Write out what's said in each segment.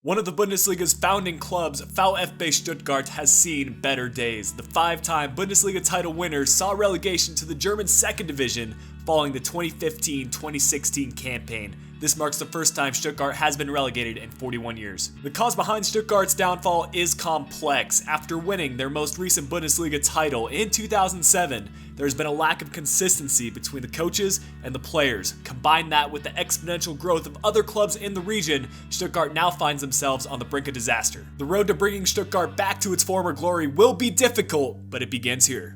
One of the Bundesliga's founding clubs, VfB Stuttgart, has seen better days. The five-time Bundesliga title winners saw relegation to the German second division following the 2015-2016 campaign. This marks the first time Stuttgart has been relegated in 41 years. The cause behind Stuttgart's downfall is complex. After winning their most recent Bundesliga title in 2007, there's been a lack of consistency between the coaches and the players. Combine that with the exponential growth of other clubs in the region, Stuttgart now finds themselves on the brink of disaster. The road to bringing Stuttgart back to its former glory will be difficult, but it begins here.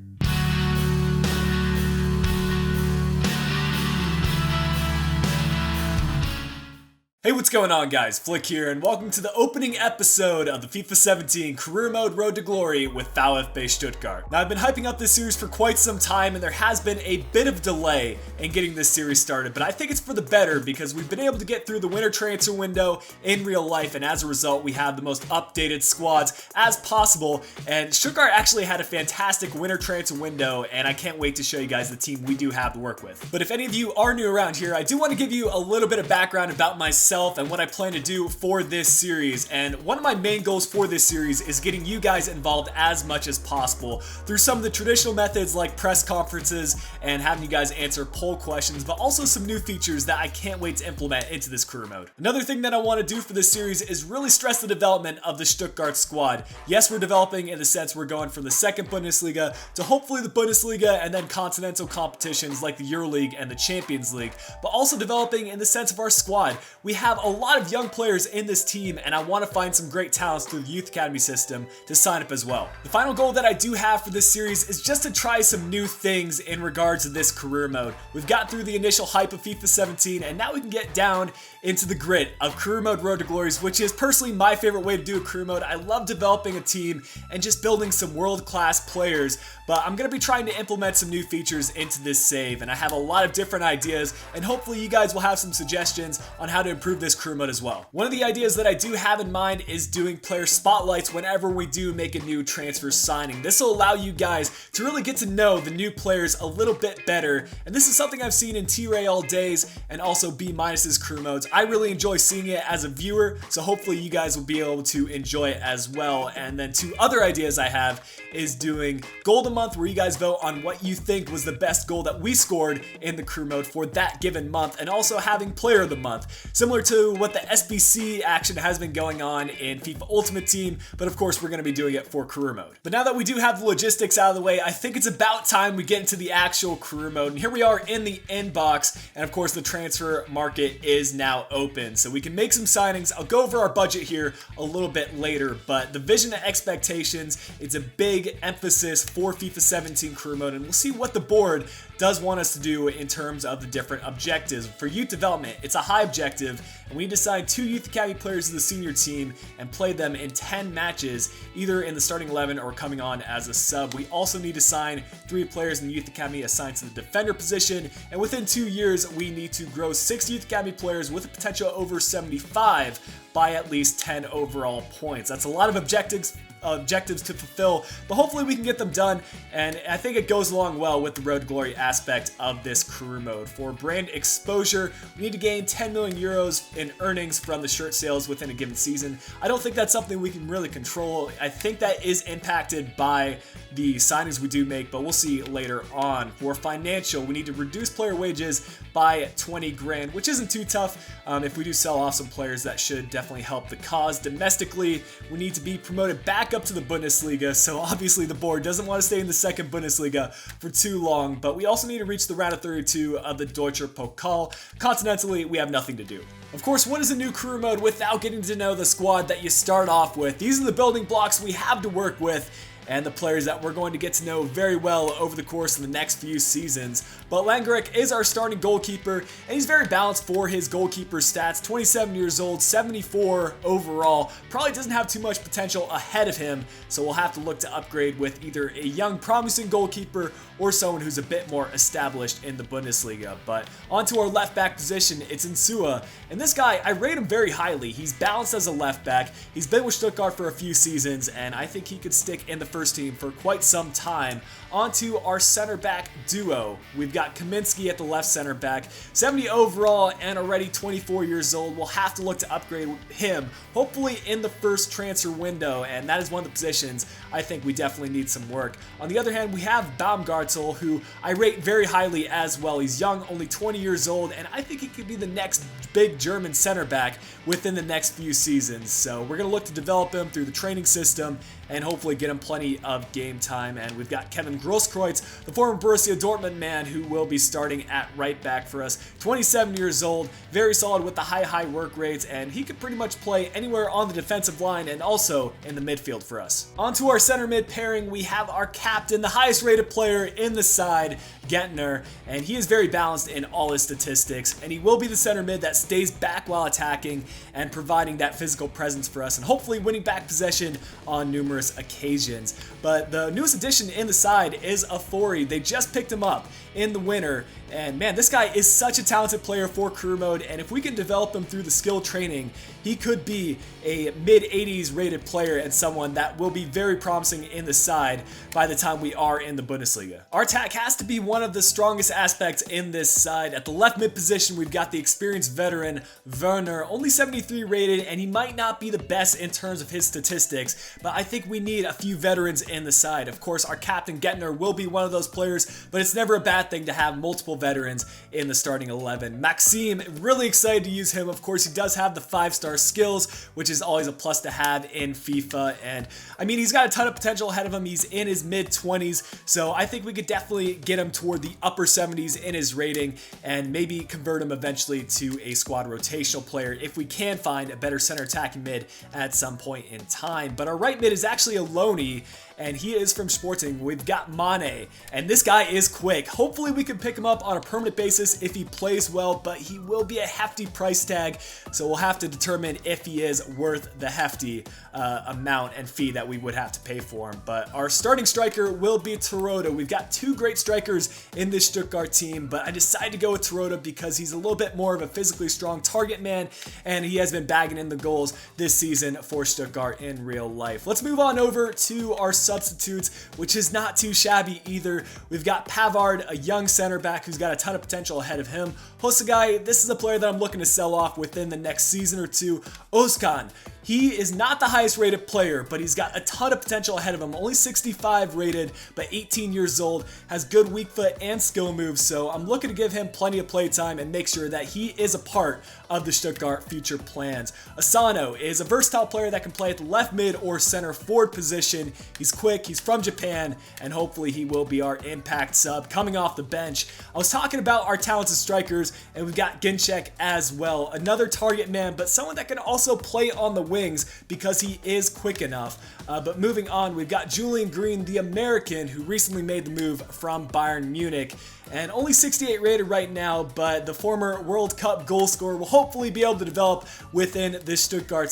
Hey, what's going on, guys? Flick here, and welcome to the opening episode of the FIFA 17 Career Mode Road to Glory with VfB Stuttgart. Now, I've been hyping up this series for quite some time, and there has been a bit of delay in getting this series started, but I think it's for the better because we've been able to get through the winter transfer window in real life, and as a result, we have the most updated squads as possible, and Stuttgart actually had a fantastic winter transfer window, and I can't wait to show you guys the team we do have to work with. But if any of you are new around here, I do want to give you a little bit of background about myself and what I plan to do for this series. And one of my main goals for this series is getting you guys involved as much as possible through some of the traditional methods like press conferences and having you guys answer poll questions, but also some new features that I can't wait to implement into this career mode. Another thing that I want to do for this series is really stress the development of the Stuttgart squad. Yes, we're developing in the sense we're going from the second Bundesliga to hopefully the Bundesliga and then continental competitions like the EuroLeague and the Champions League, but also developing in the sense of our squad. We have a lot of young players in this team, and I want to find some great talents through the Youth Academy system to sign up as well. The final goal that I do have for this series is just to try some new things in regards to this career mode. We've got through the initial hype of FIFA 17, and now we can get down into the grit of career mode Road to Glories, which is personally my favorite way to do a career mode. I love developing a team and just building some world-class players, but I'm going to be trying to implement some new features into this save, and I have a lot of different ideas, and hopefully you guys will have some suggestions on how to improve this career mode as well. One of the ideas that I do have in mind is doing player spotlights whenever we do make a new transfer signing. This will allow you guys to really get to know the new players a little bit better, and this is something I've seen in T-Ray all days and also B-Minus's career modes. I really enjoy seeing it as a viewer, so hopefully you guys will be able to enjoy it as well. And then two other ideas I have is doing goal of the month, where you guys vote on what you think was the best goal that we scored in the career mode for that given month, and also having player of the month, similar to what the SBC action has been going on in FIFA Ultimate Team, but of course we're going to be doing it for career mode. But now that we do have the logistics out of the way, I think it's about time we get into the actual career mode, and here we are in the inbox, and of course the transfer market is now open, so we can make some signings. I'll go over our budget here a little bit later, but the vision and expectations, it's a big emphasis for FIFA 17 career mode, and we'll see what the board does want us to do in terms of the different objectives. For youth development, it's a high objective, and we need to sign 2 Youth Academy players to the senior team and play them in 10 matches, either in the starting 11 or coming on as a sub. We also need to sign 3 players in the Youth Academy assigned to the defender position, and within 2 years, we need to grow 6 Youth Academy players with a potential over 75 by at least 10 overall points. That's a lot of objectives to fulfill, but hopefully we can get them done, and I think it goes along well with the Road to Glory aspect of this career mode. For brand exposure, we need to gain 10 million euros in earnings from the shirt sales within a given season. I don't think that's something we can really control. I think that is impacted by the signings we do make, but we'll see later on. For financial, we need to reduce player wages by 20 grand, which isn't too tough. If we do sell off some players, that should definitely help the cause. Domestically, we need to be promoted back up to the Bundesliga, so obviously the board doesn't want to stay in the second Bundesliga for too long, but we also need to reach the round of 32 of the Deutscher Pokal. Continentally, we have nothing to do. Of course, what is a new career mode without getting to know the squad that you start off with? These are the building blocks we have to work with, and the players that we're going to get to know very well over the course of the next few seasons. But Langerick is our starting goalkeeper, and he's very balanced for his goalkeeper stats. 27 years old, 74 overall, probably doesn't have too much potential ahead of him, so we'll have to look to upgrade with either a young promising goalkeeper or someone who's a bit more established in the Bundesliga. But onto our left back position, it's Insua, and this guy, I rate him very highly. He's balanced as a left back, he's been with Stuttgart for a few seasons, and I think he could stick in the first team for quite some time. Onto our center back duo. We've got Kaminsky at the left center back, 70 overall and already 24 years old. We'll have to look to upgrade him, hopefully in the first transfer window, and that is one of the positions I think we definitely need some work. On the other hand, we have Baumgartel, who I rate very highly as well. He's young, only 20 years old, and I think he could be the next big German center back within the next few seasons. So we're going to look to develop him through the training system and hopefully get him plenty of game time. And we've got Kevin Grosskreutz, the former Borussia Dortmund man, who will be starting at right back for us. 27 years old, very solid with the high work rates, and he could pretty much play anywhere on the defensive line and also in the midfield for us. Onto our center mid pairing, we have our captain, the highest rated player in the side, Gentner, and he is very balanced in all his statistics, and he will be the center mid that stays back while attacking and providing that physical presence for us and hopefully winning back possession on numerous occasions. But the newest addition in the side is Afori. They just picked him up in the winter, and man, this guy is such a talented player for career mode, and if we can develop him through the skill training, he could be a mid-80s rated player and someone that will be very promising in the side by the time we are in the Bundesliga. Our attack has to be one of the strongest aspects in this side. At the left mid position, we've got the experienced veteran Werner, only 73 rated, and he might not be the best in terms of his statistics, but I think we need a few veterans in the side. Of course, our captain Gentner will be one of those players, but it's never a bad thing to have multiple veterans in the starting 11. Maxime, really excited to use him. Of course, he does have the 5-star skills, which is always a plus to have in FIFA, and I mean, he's got a ton of potential ahead of him. He's in his mid-20s, so I think we could definitely get him toward the upper 70s in his rating and maybe convert him eventually to a squad rotational player if we can find a better center attacking mid at some point in time. But our right mid is actually a loanee, and he is from Sporting. We've got Mane, and this guy is quick. Hopefully we can pick him up on a permanent basis if he plays well, but he will be a hefty price tag, so we'll have to determine if he is worth the hefty amount and fee that we would have to pay for him. But our starting striker will be Terodde. We've got two great strikers in this Stuttgart team, but I decided to go with Terodde because he's a little bit more of a physically strong target man, and he has been bagging in the goals this season for Stuttgart in real life. Let's move on over to our substitutes, which is not too shabby either. We've got Pavard, a young center back who's got a ton of potential ahead of him. Hosegai, this is a player that I'm looking to sell off within the next season or two. Özkan, he is not the highest rated player, but he's got a ton of potential ahead of him. Only 65 rated, but 18 years old, has good weak foot and skill moves, so I'm looking to give him plenty of play time and make sure that he is a part of the Stuttgart future plans. Asano is a versatile player that can play at the left mid or center forward position. He's quick, he's from Japan, and hopefully he will be our impact sub coming off the bench. I was talking about our talented strikers, and we've got Ginczek as well. Another target man, but someone that can also play on the wings because he is quick enough. But moving on, we've got Julian Green, the American, who recently made the move from Bayern Munich, and only 68 rated right now, but the former World Cup goal scorer will hopefully be able to develop within this Stuttgart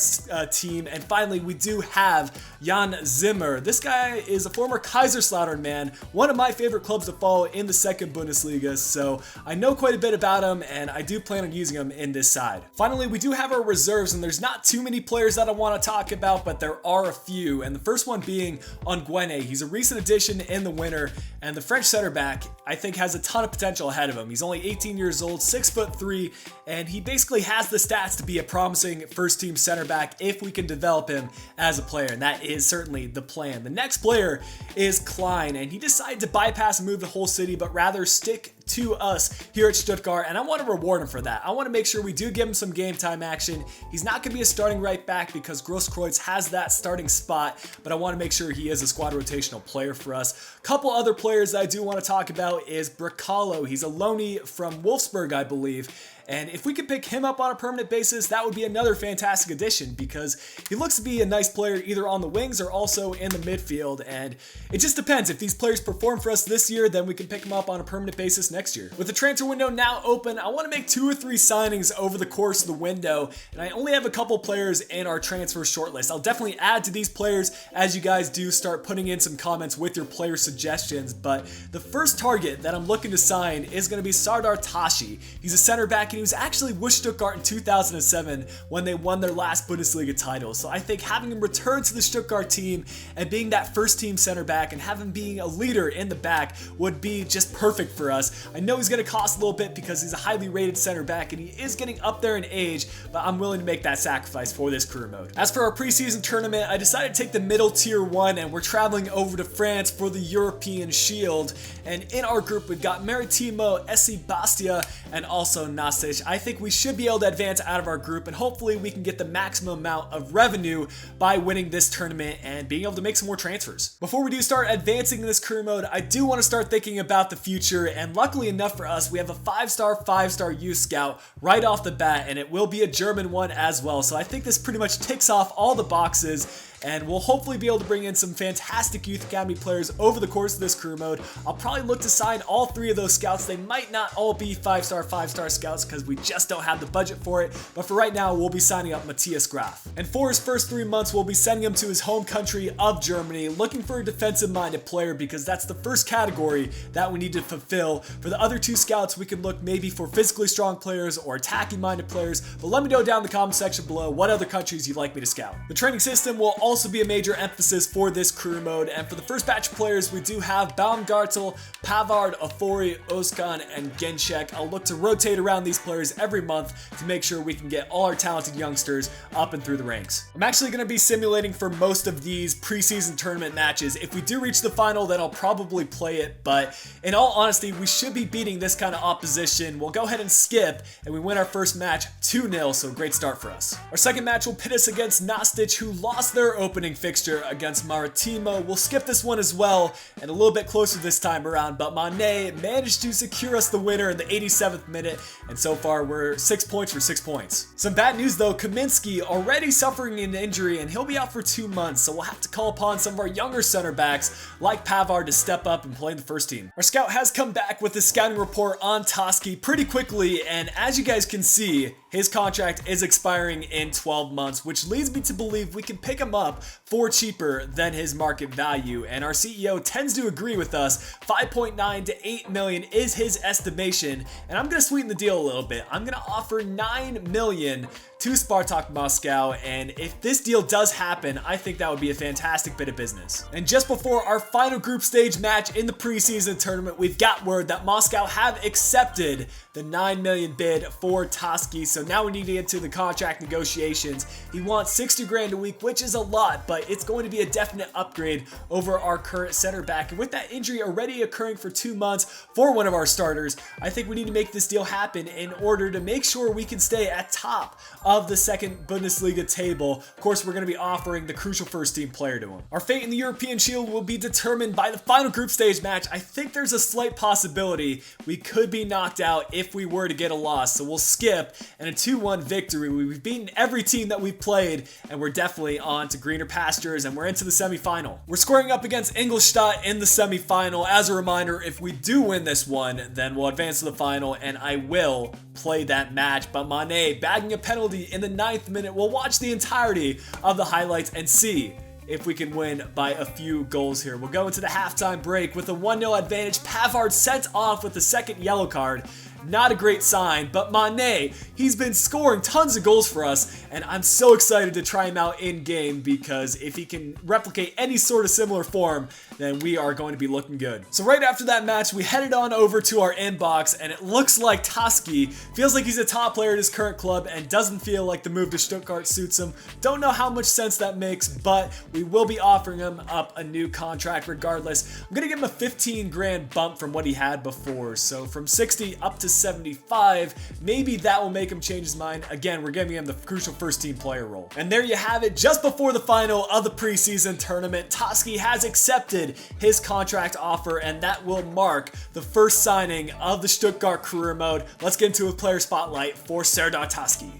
team. And finally, we do have Yann Zimmer. This guy is a former Kaiserslautern man, one of my favorite clubs to follow in the second Bundesliga, so I know quite a bit about him, and I do plan on using him in this side. Finally, we do have our reserves, and there's not too many players that I want to talk about, but there are a few, and the first one being Untitled. He's a recent addition in the winter, and the French center back, I think, has a ton of potential ahead of him. He's only 18 years old, 6'3", and he basically has the stats to be a promising first-team center back if we can develop him as a player, and that is certainly the plan. The next player is Klein, and he decided to bypass and move the whole city, but rather stick to us here at Stuttgart, and I want to reward him for that. I want to make sure we do give him some game time action. He's not going to be a starting right back because Grosskreutz has that starting spot, but I want to make sure he is a squad rotational player for us. A couple other players that I do want to talk about is Bracalo. He's a loanee from Wolfsburg, I believe. And if we could pick him up on a permanent basis, that would be another fantastic addition because he looks to be a nice player either on the wings or also in the midfield. And it just depends. If these players perform for us this year, then we can pick them up on a permanent basis next year. With the transfer window now open, I want to make 2 or 3 signings over the course of the window. And I only have a couple players in our transfer shortlist. I'll definitely add to these players as you guys do start putting in some comments with your player suggestions. But the first target that I'm looking to sign is going to be Sardar Tashi. He's a center back back, and he was actually with Stuttgart in 2007 when they won their last Bundesliga title. So I think having him return to the Stuttgart team and being that first team center back and having him being a leader in the back would be just perfect for us. I know he's going to cost a little bit because he's a highly rated center back and he is getting up there in age, but I'm willing to make that sacrifice for this career mode. As for our preseason tournament, I decided to take the middle tier one, and we're traveling over to France for the European Shield. And in our group, we've got Maritimo, SC Bastia, and also Nasic. I think we should be able to advance out of our group, and hopefully we can get the maximum amount of revenue by winning this tournament and being able to make some more transfers. Before we do start advancing in this career mode, I do want to start thinking about the future, and luckily enough for us, we have a 5-star youth scout right off the bat, and it will be a German one as well. So I think this pretty much ticks off all the boxes, and we'll hopefully be able to bring in some fantastic Youth Academy players over the course of this career mode. I'll probably look to sign all 3 of those scouts. They might not all be 5-star scouts because we just don't have the budget for it, but for right now, we'll be signing up Matthias Graf. And for his first 3 months, we'll be sending him to his home country of Germany, looking for a defensive-minded player because that's the first category that we need to fulfill. For the other 2 scouts, we could look maybe for physically strong players or attacking-minded players, but let me know down in the comment section below what other countries you'd like me to scout. The training system will also be a major emphasis for this career mode, and for the first batch of players, we do have Baumgartel, Pavard, Ofori, Özkan, and Genshek. I'll look to rotate around these players every month to make sure we can get all our talented youngsters up and through the ranks. I'm actually going to be simulating for most of these preseason tournament matches. If we do reach the final, then I'll probably play it, but in all honesty, we should be beating this kind of opposition. We'll go ahead and skip, and we win our first match 2-0, so great start for us. Our second match will pit us against Nasic, who lost their opening fixture against Maritimo. We'll skip this one as well, and a little bit closer this time around, but Mane managed to secure us the winner in the 87th minute, and so far we're 6 points for 6 points. Some bad news though, Kaminsky already suffering an injury, and he'll be out for 2 months, so we'll have to call upon some of our younger center backs like Pavard to step up and play in the first team. Our scout has come back with a scouting report on Tashi pretty quickly, and as you guys can see, his contract is expiring in 12 months, which leads me to believe we can pick him up for cheaper than his market value, and our CEO tends to agree with us. 5.9 to 8 million is his estimation, and I'm going to sweeten the deal a little bit. I'm going to offer 9 million to Spartak Moscow, and if this deal does happen, I think that would be a fantastic bit of business. And just before our final group stage match in the preseason tournament, we've got word that Moscow have accepted the 9 million bid for Tashi, so now we need to get to the contract negotiations. He wants 60 grand a week, which is a lot, but it's going to be a definite upgrade over our current center back. And with that injury already occurring for 2 months for one of our starters, I think we need to make this deal happen in order to make sure we can stay at top of the second Bundesliga table. Of course, we're going to be offering the crucial first team player to him. Our fate in the European Shield will be determined by the final group stage match. I think there's a slight possibility we could be knocked out if we were to get a loss, so we'll skip, and a 2-1 victory. We've beaten every team that we've played, and we're definitely on to greener pastures, and we're into the semifinal. We're squaring up against Ingolstadt in the semifinal. As a reminder, if we do win this one, then we'll advance to the final, and I will play that match. But Mane bagging a penalty in the 9th minute. We'll watch the entirety of the highlights and see if we can win by a few goals here. We'll go into the halftime break with a 1-0 advantage. Pavard sent off with the second yellow card. Not a great sign, but Mane, he's been scoring tons of goals for us, and I'm so excited to try him out in game because if he can replicate any sort of similar form, then we are going to be looking good. So right after that match, we headed on over to our inbox, and it looks like Tashi feels like he's a top player at his current club and doesn't feel like the move to Stuttgart suits him. Don't know how much sense that makes, but we will be offering him up a new contract regardless. I'm going to give him a 15 grand bump from what he had before, so from 60 up to 75, maybe that will make him change his mind. Again, we're giving him the crucial first team player role. And there you have it. Just before the final of the preseason tournament, Tashi has accepted his contract offer, and that will mark the first signing of the Stuttgart Career Mode. Let's get into a player spotlight for Sardar Tashi.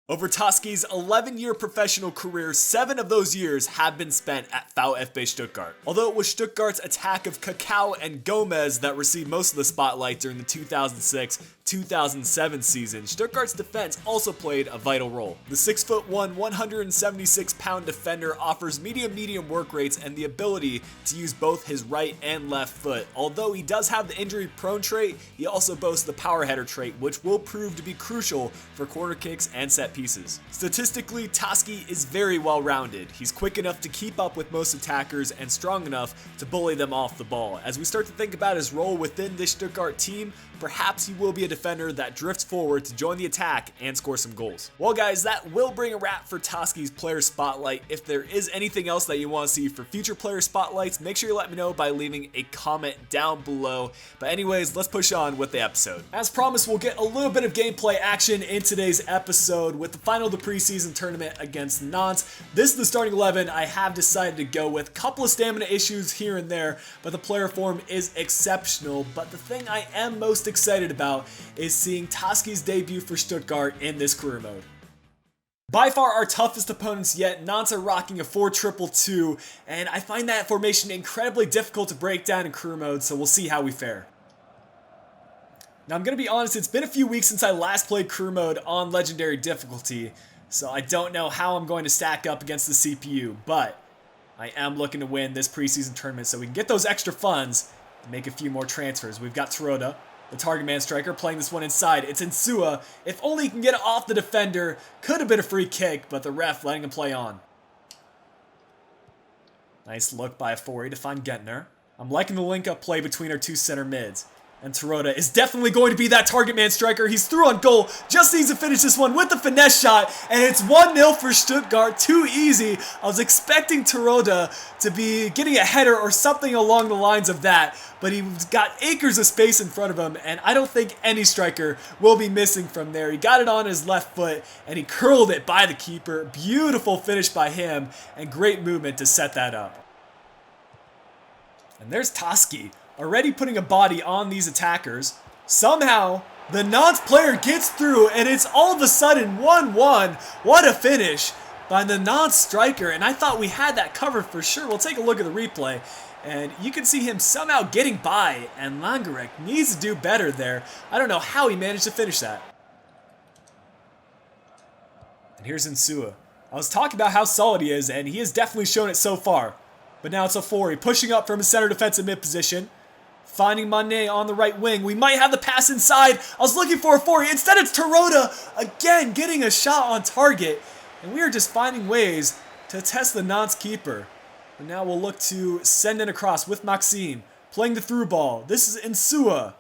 Over Taski's 11-year professional career, 7 of those years have been spent at VfB Stuttgart. Although it was Stuttgart's attack of Kakao and Gomez that received most of the spotlight during the 2006-2007 season, Stuttgart's defense also played a vital role. The 6'1", 176-pound defender offers medium work rates and the ability to use both his right and left foot. Although he does have the injury-prone trait, he also boasts the power header trait, which will prove to be crucial for corner kicks and set pieces. Statistically, Tashi is very well-rounded. He's quick enough to keep up with most attackers and strong enough to bully them off the ball. As we start to think about his role within this Stuttgart team, perhaps he will be a defender that drifts forward to join the attack and score some goals. Well guys, that will bring a wrap for Tashi's player spotlight. If there is anything else that you want to see for future player spotlights, make sure you let me know by leaving a comment down below. But anyways, let's push on with the episode. As promised, we'll get a little bit of gameplay action in today's episode with the final of the preseason tournament against Nantes. This is the starting 11 I have decided to go with. A couple of stamina issues here and there, but the player form is exceptional. But the thing I am most excited about is seeing Tashi's debut for Stuttgart in this career mode. By far our toughest opponents yet, Nantes are rocking a 4-2-2, and I find that formation incredibly difficult to break down in career mode, so we'll see how we fare. Now I'm going to be honest, it's been a few weeks since I last played career mode on legendary difficulty, so I don't know how I'm going to stack up against the CPU, but I am looking to win this preseason tournament so we can get those extra funds and make a few more transfers. We've got Terodde, the target man striker, playing this one inside. It's Insua. If only he can get it off the defender. Could have been a free kick, but the ref letting him play on. Nice look by Afori to find Gentner. I'm liking the link-up play between our two center mids. And Terodde is definitely going to be that target man striker. He's through on goal. Just needs to finish this one with the finesse shot. And it's 1-0 for Stuttgart. Too easy. I was expecting Terodde to be getting a header or something along the lines of that. But he's got acres of space in front of him. And I don't think any striker will be missing from there. He got it on his left foot. And he curled it by the keeper. Beautiful finish by him. And great movement to set that up. And there's Tashi, already putting a body on these attackers. Somehow, the Nantes player gets through, and it's all of a sudden 1-1. What a finish by the Nantes striker, and I thought we had that covered for sure. We'll take a look at the replay, and you can see him somehow getting by, and Langerek needs to do better there. I don't know how he managed to finish that. And here's Insua. I was talking about how solid he is, and he has definitely shown it so far. But now it's Afori pushing up from his center defensive mid position. Finding Mané on the right wing. We might have the pass inside. I was looking for Afori. Instead, it's Terodde again getting a shot on target. And we are just finding ways to test the Nantes keeper. And now we'll look to send it across with Maxime. Playing the through ball. This is Insua.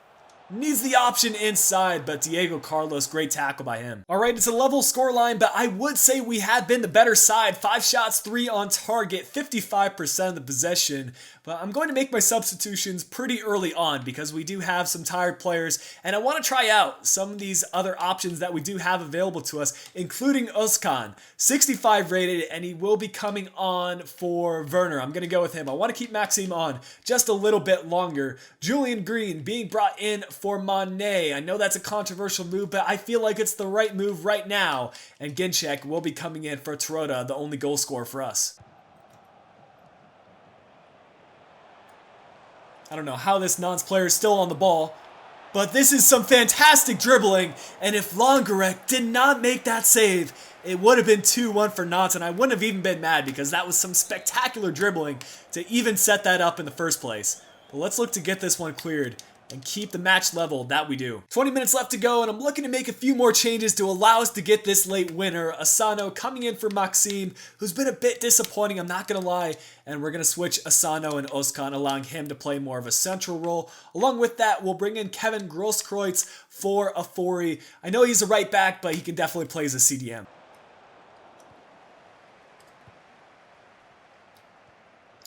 Needs the option inside, but Diego Carlos, great tackle by him. All right, it's a level scoreline, but I would say we have been the better side. 5 shots, 3 on target, 55% of the possession. But I'm going to make my substitutions pretty early on because we do have some tired players, and I want to try out some of these other options that we do have available to us, including Özkan, 65 rated, and he will be coming on for Werner. I'm going to go with him. I want to keep Maxime on just a little bit longer. Julian Green being brought in for Mané. I know that's a controversial move, but I feel like it's the right move right now. And Ginczek will be coming in for Terodde, the only goal scorer for us. I don't know how this Nantes player is still on the ball, but this is some fantastic dribbling. And if Langerek did not make that save, it would have been 2-1 for Nantes, and I wouldn't have even been mad because that was some spectacular dribbling to even set that up in the first place. But let's look to get this one cleared and keep the match level. That we do. 20 minutes left to go, and I'm looking to make a few more changes to allow us to get this late winner. Asano coming in for Maxime, who's been a bit disappointing, I'm not going to lie, and we're going to switch Asano and Özkan, allowing him to play more of a central role. Along with that, we'll bring in Kevin Grosskreutz for Afori. I know he's a right back, but he can definitely play as a CDM.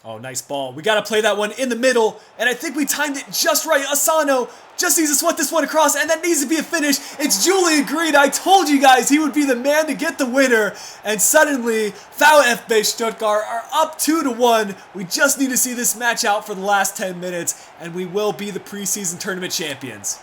Oh, nice ball. We got to play that one in the middle, and I think we timed it just right. Asano just needs to sweat this one across, and that needs to be a finish. It's Julian Green. I told you guys he would be the man to get the winner, and suddenly VfB Stuttgart are up 2-1. We just need to see this match out for the last 10 minutes, and we will be the preseason tournament champions.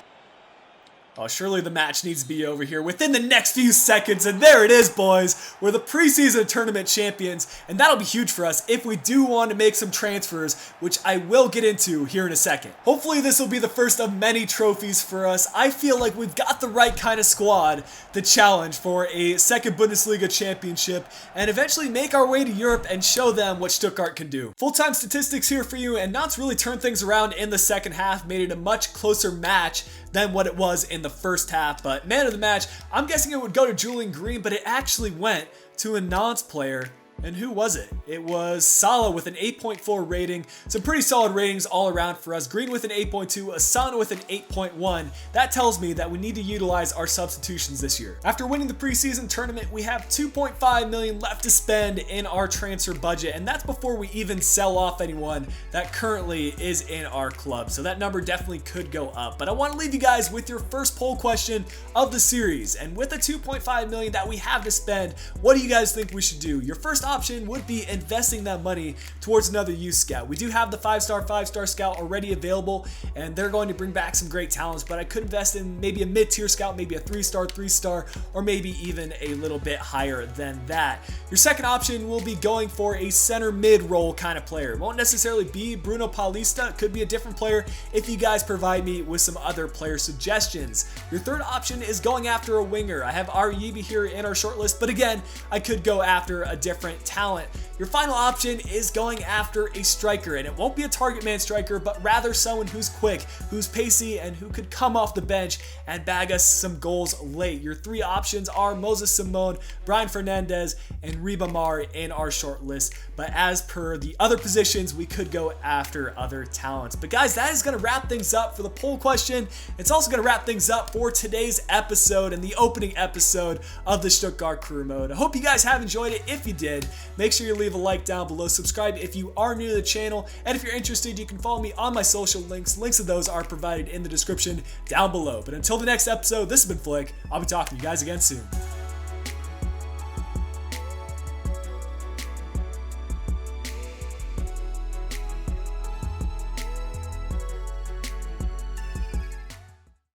Oh, surely the match needs to be over here within the next few seconds, and there it is, boys. We're the preseason tournament champions, and that'll be huge for us if we do want to make some transfers, which I will get into here in a second. Hopefully this will be the first of many trophies for us. I feel like we've got the right kind of squad to challenge for a second Bundesliga championship and eventually make our way to Europe and show them what Stuttgart can do. Full-time statistics here for you, and Nantes really turned things around in the second half, made it a much closer match than what it was in the first half. But man of the match, I'm guessing it would go to Julian Green, but it actually went to a Nantes player. And who was it? It was Salah with an 8.4 rating. Some pretty solid ratings all around for us. Green with an 8.2, Asana with an 8.1. That tells me that we need to utilize our substitutions this year. After winning the preseason tournament, we have 2.5 million left to spend in our transfer budget, and that's before we even sell off anyone that currently is in our club. So that number definitely could go up. But I want to leave you guys with your first poll question of the series. And with the 2.5 million that we have to spend, what do you guys think we should do? Your first option would be investing that money towards another youth scout. We do have the 5-star scout already available, and they're going to bring back some great talents, but I could invest in maybe a mid-tier scout, maybe a 3-star, or maybe even a little bit higher than that. Your second option will be going for a center mid role kind of player. It won't necessarily be Bruno Paulista. It could be a different player if you guys provide me with some other player suggestions. Your third option is going after a winger. I have Ariyibi here in our shortlist, but again, I could go after a different talent. Your final option is going after a striker, and it won't be a target man striker, but rather someone who's quick, who's pacey, and who could come off the bench and bag us some goals late. Your three options are Moses Simon, Brian Fernandez, and Ribamar in our short list, but as per the other positions, we could go after other talents. But guys, that is going to wrap things up for the poll question. It's also going to wrap things up for today's episode and the opening episode of the Stuttgart Career Mode. I hope you guys have enjoyed it. If you did, make sure you leave a like down below, subscribe if you are new to the channel, and if you're interested, you can follow me on my social links. Links to those are provided in the description down below. But until the next episode, this has been Flick. I'll be talking to you guys again soon.